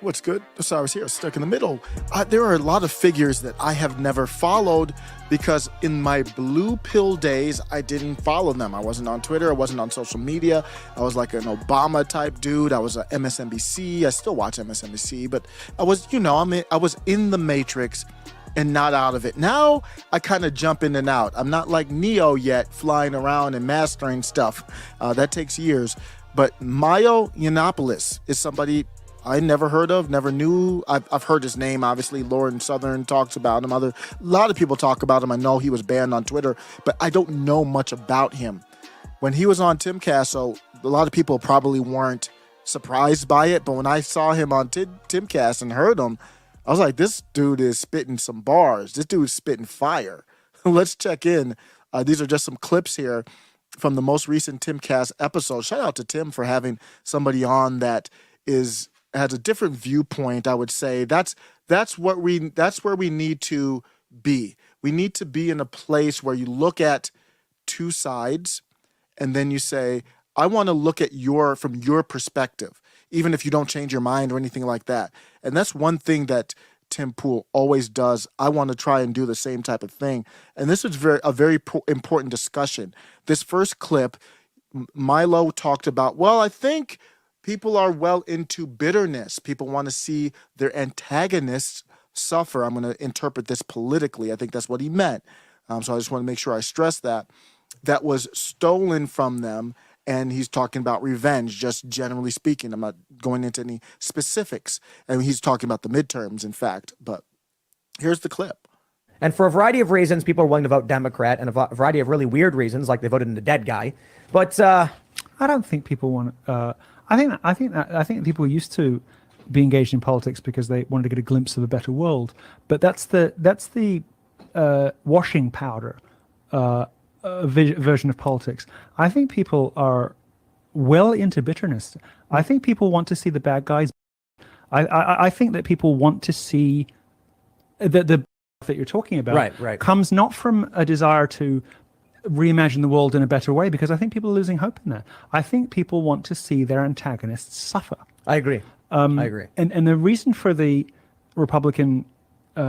What's good? So I was here, stuck in the middle. There are a lot of figures that I have never followed because in my blue pill days, I didn't follow them. I wasn't on Twitter. I wasn't on social media. I was like an Obama type dude. I was a MSNBC. I still watch MSNBC, but I was, I was in the matrix and not out of it. Now I kind of jump in and out. I'm not like Neo yet, flying around and mastering stuff. That takes years. But Milo Yiannopoulos is somebody I never heard of, never knew. I've heard his name, obviously. Lauren Southern talks about him. A lot of people talk about him. I know he was banned on Twitter, but I don't know much about him. When he was on Timcast, so a lot of people probably weren't surprised by it, but when I saw him on Timcast and heard him, I was like, this dude is spitting some bars. This dude is spitting fire. Let's check in. These are just some clips here from the most recent Timcast episode. Shout out to Tim for having somebody on that has a different viewpoint. I would say that's where we need to be. We need to be in a place where you look at two sides and then you say, I want to look at from your perspective, even if you don't change your mind or anything like that. And that's one thing that Tim Pool always does. I want to try and do the same type of thing. And this was a very important discussion. This first clip, Milo talked about, well, I think people are well into bitterness. People want to see their antagonists suffer. I'm going to interpret this politically. I think that's what he meant. So I just want to make sure I stress that. That was stolen from them. And he's talking about revenge, just generally speaking. I'm not going into any specifics. And he's talking about the midterms, in fact. But here's the clip. And for a variety of reasons, people are willing to vote Democrat, and a variety of really weird reasons, like they voted in the dead guy. But I don't think people want. I think people used to be engaged in politics because they wanted to get a glimpse of a better world. But that's the washing powder version of politics. I think people are well into bitterness. I think people want to see the bad guys. I think that people want to see the that you're talking about right. comes not from a desire to reimagine the world in a better way, because I think people are losing hope in that. I think people want to see their antagonists suffer. I agree. I agree. And the reason for the Republican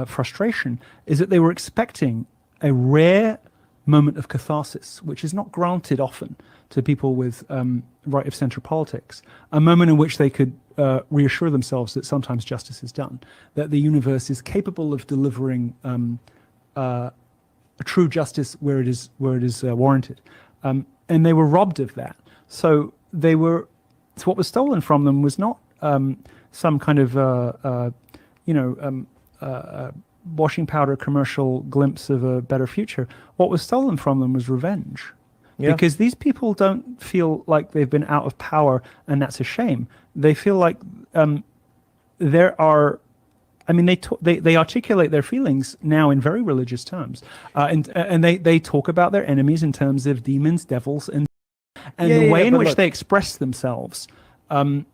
frustration is that they were expecting a rare moment of catharsis, which is not granted often to people with right of center politics, a moment in which they could reassure themselves that sometimes justice is done, that the universe is capable of delivering a true justice where it is warranted, and they were robbed of that. So what was stolen from them was not some kind of washing powder commercial glimpse of a better future. What was stolen from them was revenge. Yeah. Because these people don't feel like they've been out of power, and that's a shame. They feel like they articulate their feelings now in very religious terms, and they talk about their enemies in terms of demons, devils, and the way in which they express themselves. I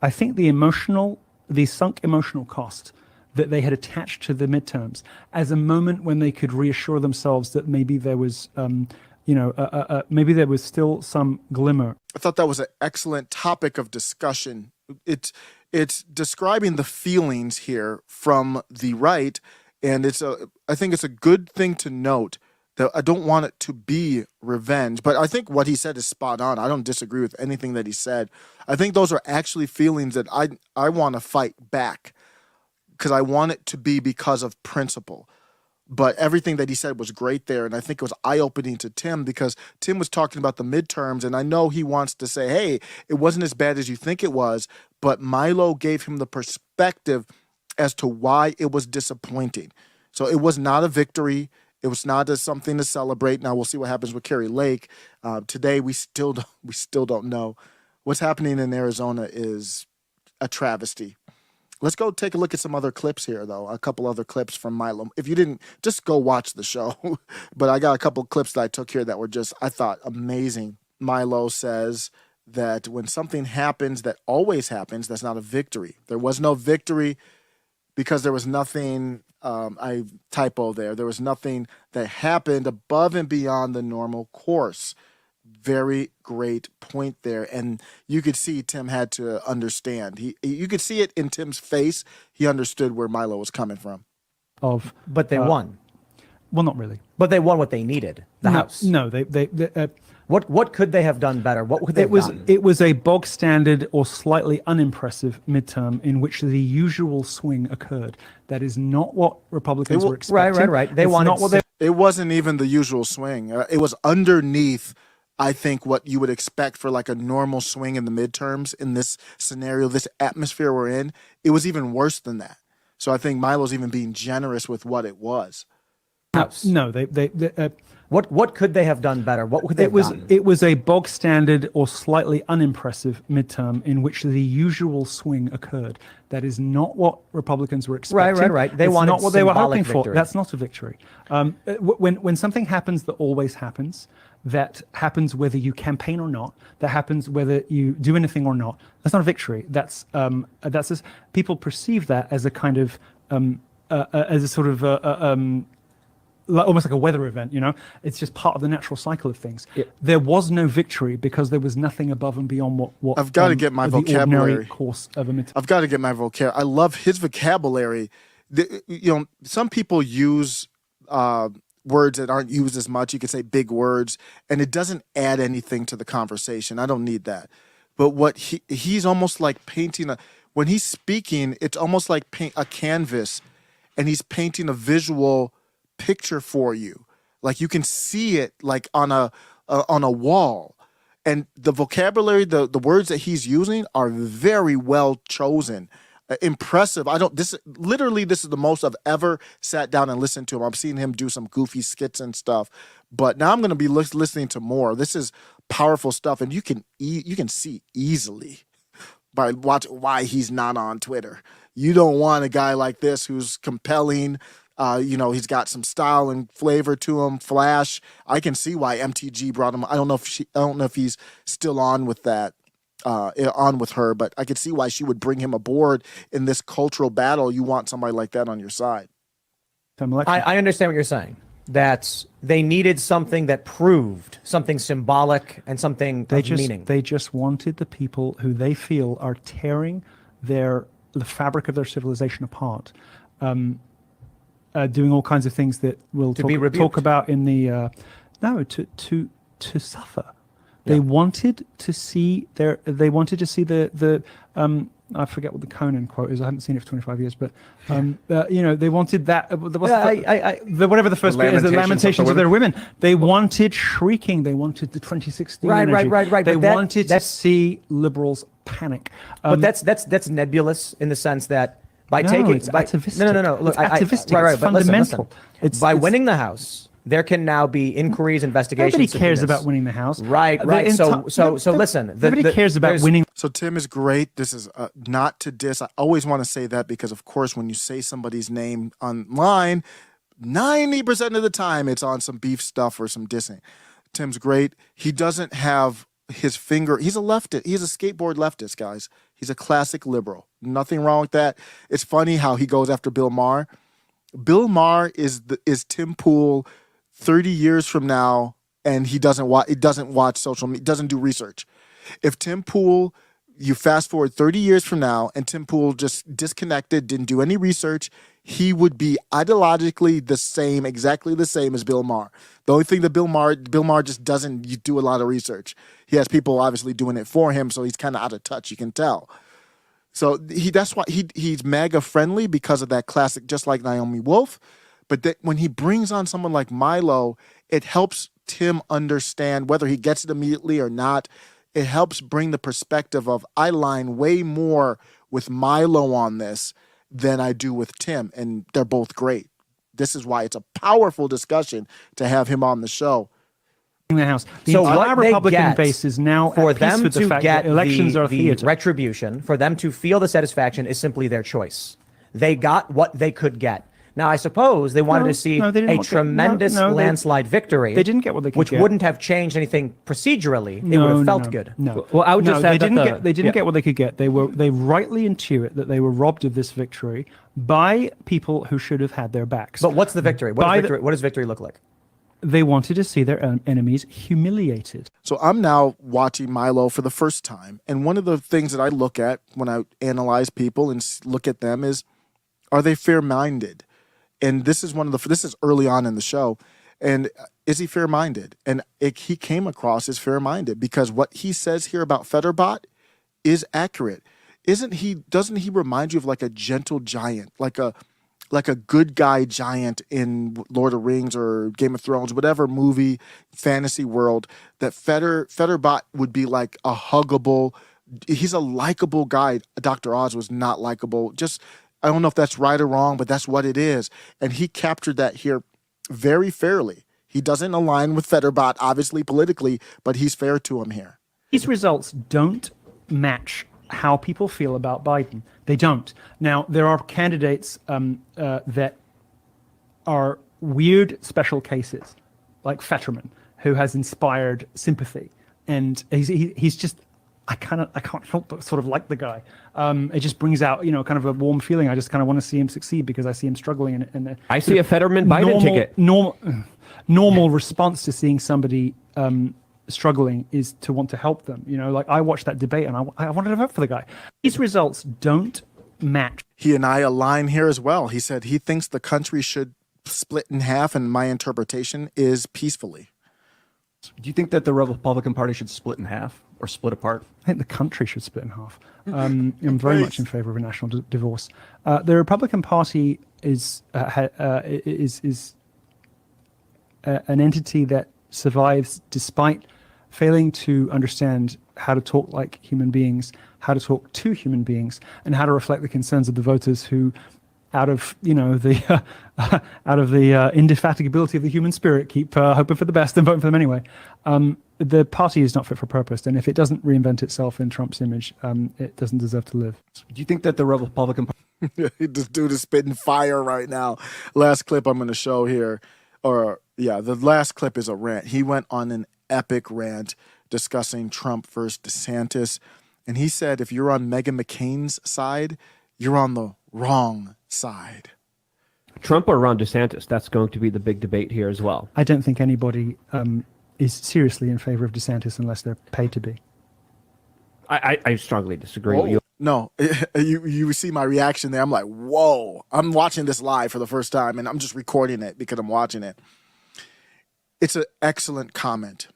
think the sunk emotional cost that they had attached to the midterms as a moment when they could reassure themselves that maybe there was, maybe there was still some glimmer. I thought that was an excellent topic of discussion. It's describing the feelings here from the right, and I think it's a good thing to note that I don't want it to be revenge, but I think what he said is spot on. I don't disagree with anything that he said. I think those are actually feelings that I want to fight back, because I want it to be because of principle. But everything that he said was great there, and I think it was eye-opening to Tim, because Tim was talking about the midterms, and I know he wants to say, hey, it wasn't as bad as you think it was, but Milo gave him the perspective as to why it was disappointing. So it was not a victory. It was not something to celebrate. Now we'll see what happens with Kerry Lake. Today we still don't know. What's happening in Arizona is a travesty. Let's go take a look at some other clips here, though. A couple other clips from Milo. If you didn't, just go watch the show. But I got a couple clips that I took here that were just, I thought, amazing. Milo says that when something happens that always happens, that's not a victory. There was no victory because there was nothing, I typo there. There was nothing that happened above and beyond the normal course. Very great point there. And you could see Tim had to understand. You could see it in Tim's face. He understood where Milo was coming from. But they won. Well, not really. But they won what they needed. The House. No, What could they have done better? What could they have done? It was a bog standard or slightly unimpressive midterm in which the usual swing occurred. That is not what Republicans were expecting. Right. It wasn't even the usual swing. It was underneath, I think, what you would expect for like a normal swing in the midterms in this scenario, this atmosphere we're in. It was even worse than that. So I think Milo's even being generous with what it was. House. No, What could they have done better? What could they have done? It was a bog standard or slightly unimpressive midterm in which the usual swing occurred. That is not what Republicans were expecting. Right. They It's wanted not what they were hoping symbolic for. victory. That's not a victory. When something happens that always happens, that happens whether you campaign or not, that happens whether you do anything or not, that's not a victory. That's people perceive that as a kind of as a sort of almost like a weather event, it's just part of the natural cycle of things. Yeah. There was no victory because there was nothing above and beyond what I've got to get my the vocabulary. ordinary course of a midterm. I've got to get my vocabulary. I love his vocabulary. Some people use words that aren't used as much. You could say big words, and it doesn't add anything to the conversation. I don't need that. But what he's almost like painting when he's speaking, it's almost like a canvas, and he's painting a visual picture for you. Like you can see it like on a wall. And the vocabulary, the words that he's using are very well chosen. Impressive. This is the most I've ever sat down and listened to him. I've seen him do some goofy skits and stuff, but now I'm going to be listening to more. This is powerful stuff, and you can see easily by watching why he's not on Twitter. You don't want a guy like this who's compelling. He's got some style and flavor to him. Flash. I can see why MTG brought him. I don't know if he's still on with that. On with her, but I could see why she would bring him aboard in this cultural battle. You want somebody like that on your side. I understand what you're saying. That they needed something that proved something symbolic and something of meaning. They just wanted the people who they feel are tearing the fabric of their civilization apart, doing all kinds of things that we'll talk about in the to suffer. They wanted to see the I forget what the Conan quote is. I haven't seen it for 25 years, but they wanted that. Whatever the first bit is, the lamentations of their women. They wanted shrieking. They wanted the 2016 energy. Right. They wanted to see liberals panic. But that's nebulous in the sense that Look, it's activistic. Right. It's But fundamental. Listen. By winning the House, there can now be inquiries, investigations. Nobody cares about winning the House. Right. So listen. Nobody cares about winning. So Tim is great. This is not to diss. I always want to say that because, of course, when you say somebody's name online, 90% of the time it's on some beef stuff or some dissing. Tim's great. He doesn't have his finger. He's a leftist. He's a skateboard leftist, guys. He's a classic liberal. Nothing wrong with that. It's funny how he goes after Bill Maher. Bill Maher is Tim Pool 30 years from now, and he doesn't watch social media, doesn't do research. If Tim Pool, you fast forward 30 years from now, and Tim Pool just disconnected, didn't do any research, he would be ideologically exactly the same as Bill Maher. The only thing that Bill Maher just doesn't do a lot of research. He has people obviously doing it for him, so he's kind of out of touch. You can tell. So that's why he's MAGA friendly because of that classic, just like Naomi Wolf. But when he brings on someone like Milo, it helps Tim understand whether he gets it immediately or not. It helps bring the perspective of I line way more with Milo on this than I do with Tim, and they're both great. This is why it's a powerful discussion to have him on the show. The House. So what Republican base is now for at peace them with the to fact get that elections are the theater. retribution, for them to feel the satisfaction is simply their choice. They got what they could get. Now, I suppose they wanted to see a tremendous landslide victory. They didn't get what they could which get. wouldn't have changed anything procedurally. It would have felt good. No. Well, I would just add they didn't get what they could get. They rightly intuit that they were robbed of this victory by people who should have had their backs. But what's the victory? What does victory look like? they wanted to see their enemies humiliated. So I'm now watching Milo for the first time. And one of the things that I look at when I analyze people and look at them is, are they fair-minded? And this is this is early on in the show. And is he fair-minded? And he came across as fair-minded because what he says here about Fetterbot is accurate. Doesn't he remind you of like a gentle giant, like a good guy giant in Lord of the Rings or Game of Thrones, whatever movie, fantasy world, that Fetterbot would be like a huggable, he's a likable guy. Dr. Oz was not likable. I don't know if that's right or wrong, but that's what it is. And he captured that here very fairly. He doesn't align with Fetterbot, obviously, politically, but he's fair to him here. These results don't match how people feel about Biden. They don't. Now, there are candidates that are weird special cases, like Fetterman, who has inspired sympathy. And he's just, I can't help but sort of like the guy. It just brings out, kind of a warm feeling. I just kind of want to see him succeed because I see him struggling. And I see a Fetterman Biden ticket. Normal response to seeing somebody struggling is to want to help them. Like I watched that debate and I wanted to vote for the guy. These results don't match. He and I align here as well. He said he thinks the country should split in half, and my interpretation is peacefully. Do you think that the Republican Party should split in half or split apart? I think the country should split in half. I'm very much in favor of a national divorce. The Republican Party is an entity that survives despite failing to understand how to talk like human beings, how to talk to human beings, and how to reflect the concerns of the voters who, out of the indefatigability of the human spirit, keep hoping for the best and voting for them anyway. The party is not fit for purpose, and if it doesn't reinvent itself in Trump's image, it doesn't deserve to live. Do you think that the Republican Party... This dude is spitting fire right now. Last clip I'm going to show here, the last clip is a rant. He went on an epic rant discussing Trump versus DeSantis, and he said if you're on Meghan McCain's side, you're on the wrong side. Trump or Ron DeSantis? That's going to be the big debate here as well. I don't think anybody is seriously in favor of DeSantis unless they're paid to be. I strongly disagree with you. No, you see my reaction there. I'm like, whoa. I'm watching this live for the first time, and I'm just recording it because I'm watching it. It's an excellent comment.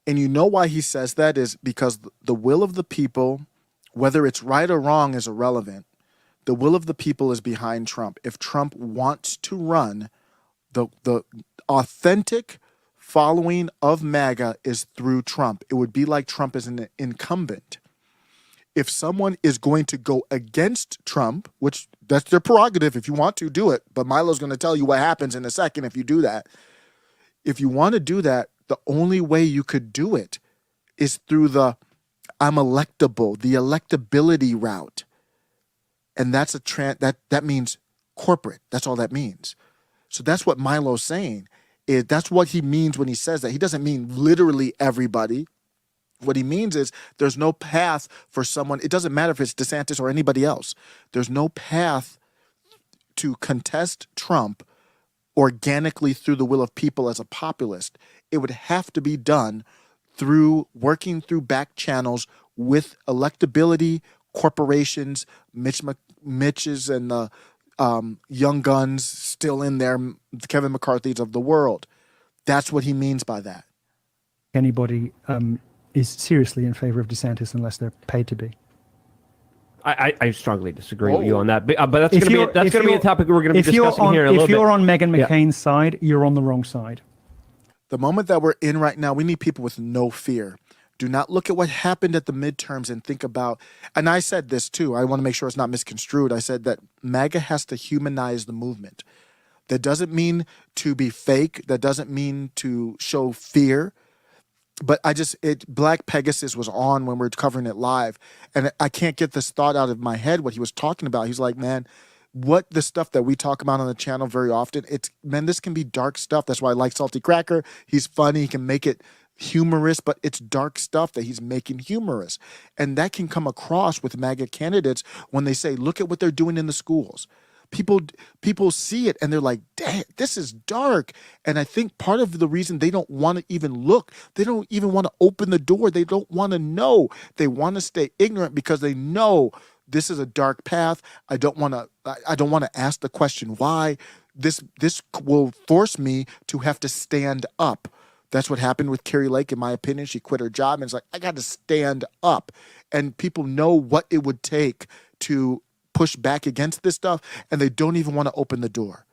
And you know why he says that is because the will of the people, whether it's right or wrong, is irrelevant. The will of the people is behind Trump. If Trump wants to run, the authentic following of MAGA is through Trump. It would be like Trump is an incumbent. If someone is going to go against Trump, which that's their prerogative, if you want to do it, but Milo's going to tell you what happens in a second if you do that. If you want to do that, the only way you could do it is through the I'm electable, the electability route. And that's that means corporate. That's all that means. So that's what Milo's saying. That's what he means when he says that. He doesn't mean literally everybody. What he means is there's no path for someone. It doesn't matter if it's DeSantis or anybody else. There's no path to contest Trump organically through the will of people as a populist. It would have to be done through working through back channels with electability, corporations, Mitches and the Young Guns still in there, Kevin McCarthy's of the world. That's what he means by that. Anybody is seriously in favor of DeSantis unless they're paid to be. I strongly disagree with you on that. But that's going to be a topic we're going to be discussing here in a little bit. If you're on Meghan McCain's side, you're on the wrong side. The moment that we're in right now, we need people with no fear. Do not look at what happened at the midterms and think about, and I said this too, I want to make sure it's not misconstrued. I said that MAGA has to humanize the movement. That doesn't mean to be fake. That doesn't mean to show fear. But Black Pegasus was on when we were covering it live, and I can't get this thought out of my head, what he was talking about. He's like, man, what the stuff that we talk about on the channel very often, this can be dark stuff. That's why I like Salty Cracker. He's funny. He can make it humorous, but it's dark stuff that he's making humorous. And that can come across with MAGA candidates when they say, look at what they're doing in the schools. People see it and they're like, "Damn, this is dark." And I think part of the reason they don't want to even look, they don't even want to open the door. They don't want to know. They want to stay ignorant because they know this is a dark path. I don't want to ask the question why. This will force me to have to stand up. That's what happened with Carrie Lake, in my opinion. She quit her job and it's like, I got to stand up. And people know what it would take to push back against this stuff, and they don't even want to open the door.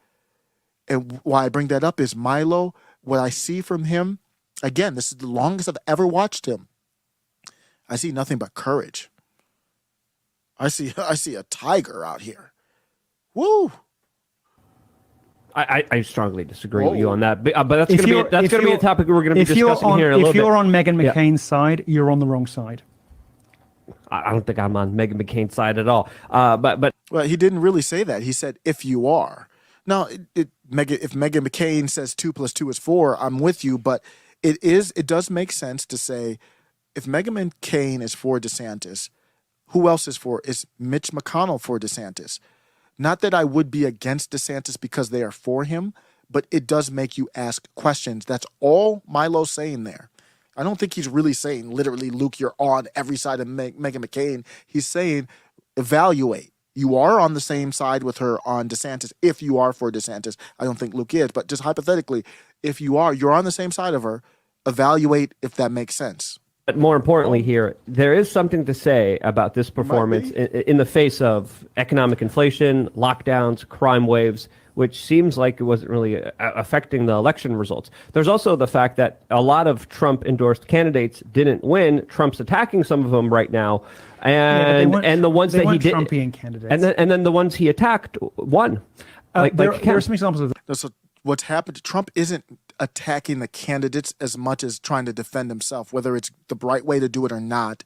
And why I bring that up is Milo, what I see from him, again, this is the longest I've ever watched him. I see nothing but courage. I see a tiger out here. Woo! I strongly disagree with you on that, but that's going to be a topic we're going to be discussing here in a little bit. If you're on Meghan McCain's side, you're on the wrong side. I don't think I'm on Meghan McCain's side at all. But well, he didn't really say that. He said, if you are. Now, if Meghan McCain says 2 + 2 is 4, I'm with you, but it does make sense to say, if Meghan McCain is for DeSantis, who else is for? Is Mitch McConnell for DeSantis? Not that I would be against DeSantis because they are for him, but it does make you ask questions. That's all Milo's saying there. I don't think he's really saying, literally, Luke, you're on every side of Meghan McCain. He's saying, evaluate. You are on the same side with her on DeSantis, if you are for DeSantis. I don't think Luke is, but just hypothetically, if you are, you're on the same side of her. Evaluate if that makes sense. But more importantly here, there is something to say about this performance in the face of economic inflation, lockdowns, crime waves, which seems like it wasn't really affecting the election results. There's also the fact that a lot of Trump-endorsed candidates didn't win. Trump's attacking some of them right now, and the ones that he did, Trumpian candidates, and then the ones he attacked won. There are some examples of that. So what's happened? Trump isn't attacking the candidates as much as trying to defend himself. Whether it's the right way to do it or not,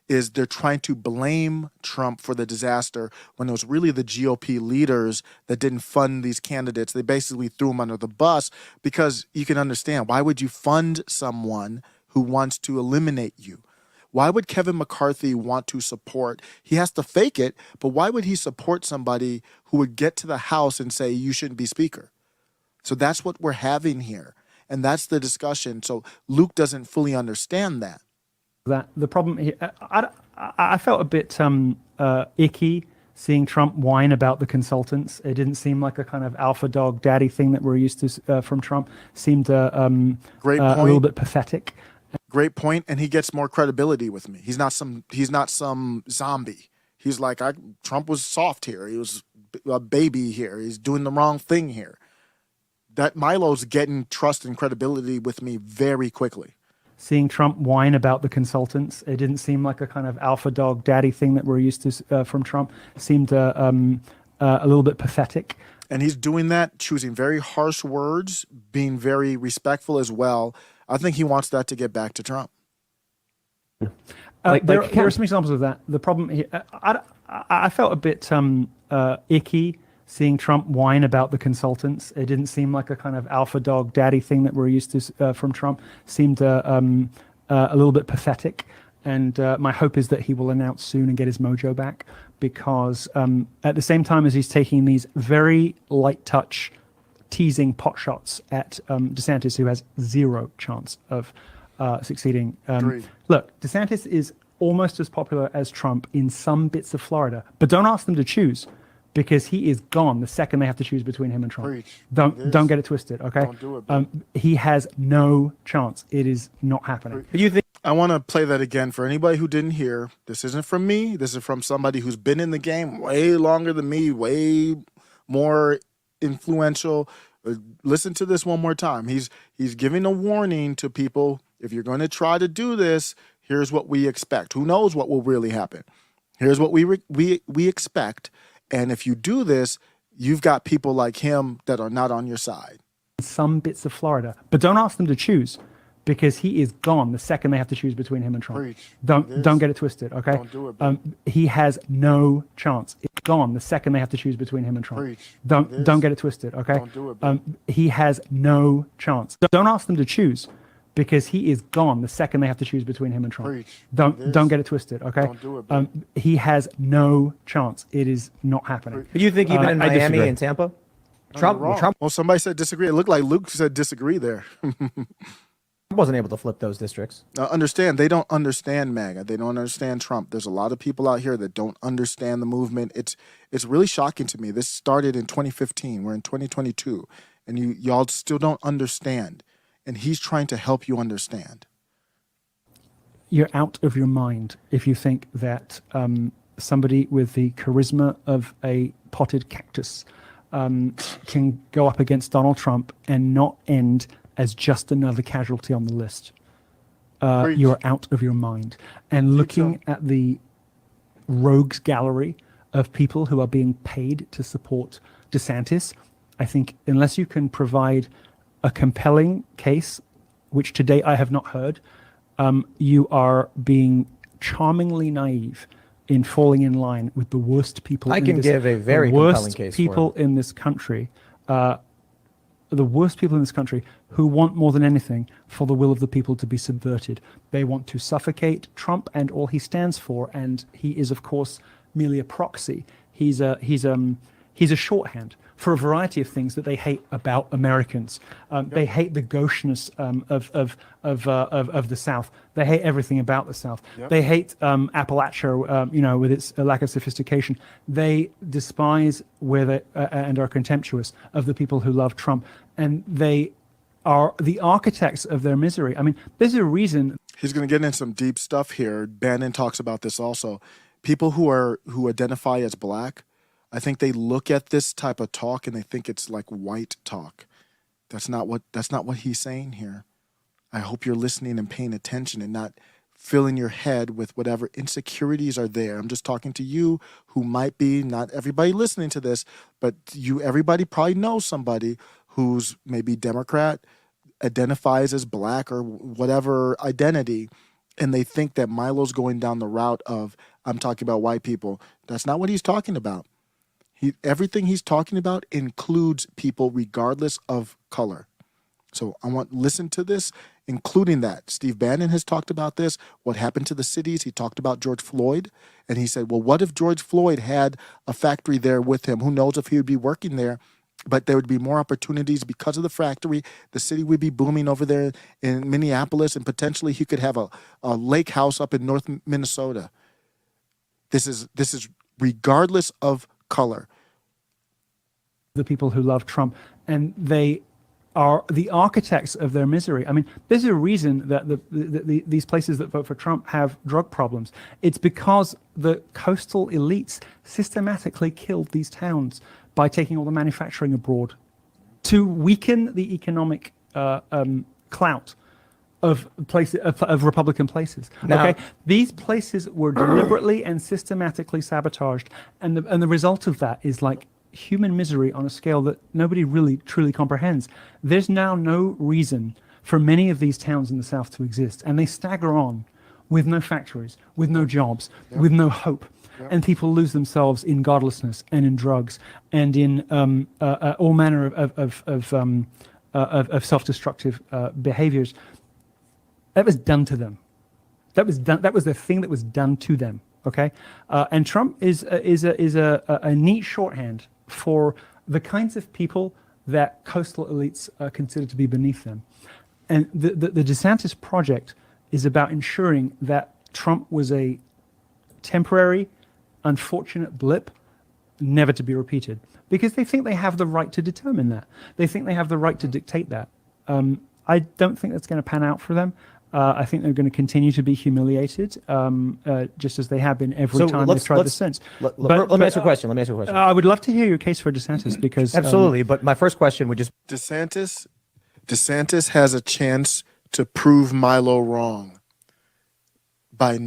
is they're trying to blame Trump for the disaster when it was really the GOP leaders that didn't fund these candidates. They basically threw them under the bus, because you can understand, why would you fund someone who wants to eliminate you? Why would Kevin McCarthy want to support? He has to fake it, but why would he support somebody who would get to the House and say, you shouldn't be speaker? So that's what we're having here. And that's the discussion. So Luke doesn't fully understand that. The problem here, I felt a bit icky seeing Trump whine about the consultants. It didn't seem like a kind of alpha dog daddy thing that we're used to from Trump. Seemed a little bit pathetic. Great point, and he gets more credibility with me. He's not some zombie. He's like, Trump was soft here. He was a baby here. He's doing the wrong thing here. That Milo's getting trust and credibility with me very quickly. Seeing Trump whine about the consultants, it didn't seem like a kind of alpha dog daddy thing that we're used to from Trump. Seemed a little bit pathetic. And he's doing that, choosing very harsh words, being very respectful as well. I think he wants that to get back to Trump. There are some examples of that. The problem here, I felt a bit icky seeing Trump whine about the consultants. It didn't seem like a kind of alpha dog daddy thing that we're used to from Trump. Seemed a little bit pathetic. And my hope is that he will announce soon and get his mojo back, because at the same time as he's taking these very light touch, teasing pot shots at DeSantis, who has zero chance of succeeding. Look, DeSantis is almost as popular as Trump in some bits of Florida, but don't ask them to choose, because he is gone the second they have to choose between him and Trump. Preach. Don't get it twisted, okay? Don't do it. He has no chance. It is not happening. You think? I want to play that again for anybody who didn't hear. This isn't from me. This is from somebody who's been in the game way longer than me, way more influential. Listen to this one more time. He's giving a warning to people. If you're going to try to do this, here's what we expect. Who knows what will really happen? Here's what we expect. And if you do this, you've got people like him that are not on your side. Some bits of Florida, but don't ask them to choose, because he is gone the second they have to choose between him and Trump. Preach. Don't get it twisted, okay? Don't do it. He has no chance. It's gone the second they have to choose between him and Trump. Preach. Don't get it twisted, okay? Don't do it. He has no chance. Don't ask them to choose, because he is gone the second they have to choose between him and Trump. Preach. Don't get it twisted, okay? Don't do it, bro. He has no chance. It is not happening. But you think even in I Miami disagree. and Tampa, Trump. Trump Well, somebody said disagree. It looked like Luke said disagree there. wasn't able to flip those districts. Understand, they don't understand MAGA. They don't understand Trump. There's a lot of people out here that don't understand the movement. It's really shocking to me. This started in 2015. We're in 2022, and y'all still don't understand. And he's trying to help you understand. You're out of your mind if you think that somebody with the charisma of a potted cactus can go up against Donald Trump and not end as just another casualty on the list. You're out of your mind. And looking at the rogues gallery of people who are being paid to support DeSantis, I think unless you can provide a compelling case, which today I have not heard, you are being charmingly naive in falling in line with the worst people. I can give a very compelling case for people in this country. The worst people in this country who want more than anything for the will of the people to be subverted. They want to suffocate Trump and all he stands for, and he is, of course, merely a proxy. He's a shorthand for a variety of things that they hate about Americans. They hate the gaucheness of the South. They hate everything about the South. They hate Appalachia, with its lack of sophistication. They despise and are contemptuous of the people who love Trump, and they are the architects of their misery. I mean, there's a reason. He's going to get into some deep stuff here. Bannon talks about this also. People who identify as black, I think they look at this type of talk and they think it's like white talk. That's not what he's saying here. I hope you're listening and paying attention and not filling your head with whatever insecurities are there. I'm just talking to you who might be, not everybody listening to this, but everybody probably knows somebody who's maybe Democrat, identifies as black or whatever identity, and they think that Milo's going down the route of, I'm talking about white people. That's not what he's talking about. Everything he's talking about includes people regardless of color. So listen to this, including that. Steve Bannon has talked about this. What happened to the cities? He talked about George Floyd. And he said, well, what if George Floyd had a factory there with him? Who knows if he would be working there? But there would be more opportunities because of the factory. The city would be booming over there in Minneapolis, and potentially he could have a lake house up in North Minnesota. This is regardless of color. The people who love Trump, and they are the architects of their misery. I mean, there's a reason that these places that vote for Trump have drug problems. It's because the coastal elites systematically killed these towns by taking all the manufacturing abroad to weaken the economic clout of Republican places. Now, okay, these places were deliberately and systematically sabotaged, and the result of that is like human misery on a scale that nobody really truly comprehends. There's now no reason for many of these towns in the South to exist, and they stagger on with no factories, with no jobs, with no hope. And people lose themselves in godlessness and in drugs and in all manner of self-destructive behaviors. That was done to them. That was the thing that was done to them. Okay, and Trump is a neat shorthand for the kinds of people that coastal elites consider to be beneath them. And the DeSantis project is about ensuring that Trump was a temporary, unfortunate blip, never to be repeated, because they think they have the right to determine that. They think they have the right to dictate that. I don't think that's going to pan out for them. I think they're going to continue to be humiliated, just as they have been every time they've tried this since. Let me ask you a question. I would love to hear your case for DeSantis, because absolutely. But my first question would just DeSantis has a chance to prove Milo wrong by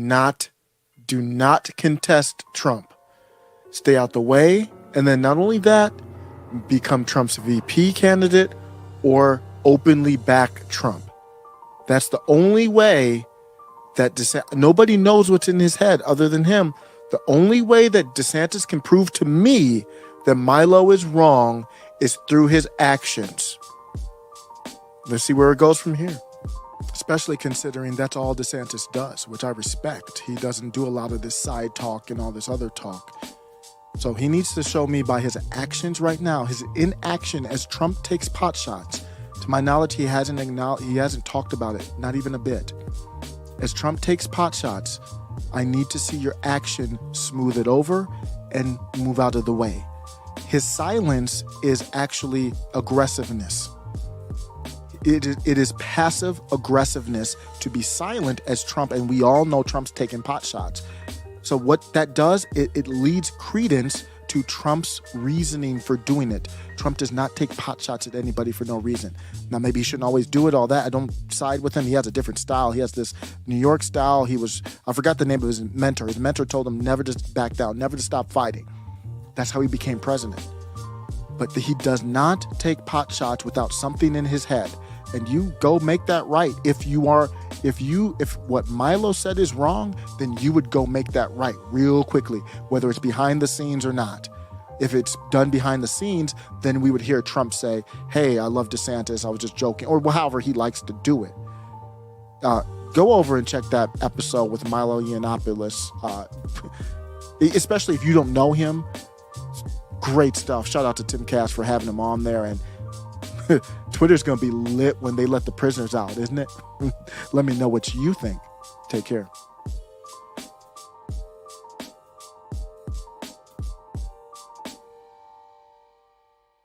do not contest Trump. Stay out the way, and then not only that, become Trump's VP candidate or openly back Trump. That's the only way that nobody knows what's in his head other than him. The only way that DeSantis can prove to me that Milo is wrong is through his actions. Let's see where it goes from here. especially considering that's all DeSantis does, which I respect. He doesn't do a lot of this side talk and all this other talk. So he needs to show me by his actions right now, his inaction as Trump takes pot shots. To my knowledge, he hasn't talked about it, not even a bit. As Trump takes pot shots, I need to see your action smooth it over and move out of the way. His silence is actually aggressiveness. It is passive aggressiveness to be silent as Trump, and we all know Trump's taking pot shots. So what that does, it leads credence to Trump's reasoning for doing it. Trump does not take pot shots at anybody for no reason. Now, maybe he shouldn't always do it, all that. I don't side with him. He has a different style. He has this New York style. I forgot the name of his mentor. His mentor told him never to back down, never to stop fighting. That's how he became president. But he does not take pot shots without something in his head. And you go make that right. If what Milo said is wrong, then you would go make that right real quickly, whether it's behind the scenes or not. If it's done behind the scenes, then we would hear Trump say, hey, I love DeSantis, I was just joking, or however he likes to do it. Go over and check that episode with Milo Yiannopoulos, especially if you don't know him. Great stuff. Shout out to Timcast for having him on there. And Twitter's going to be lit when they let the prisoners out, isn't it? Let me know what you think. Take care.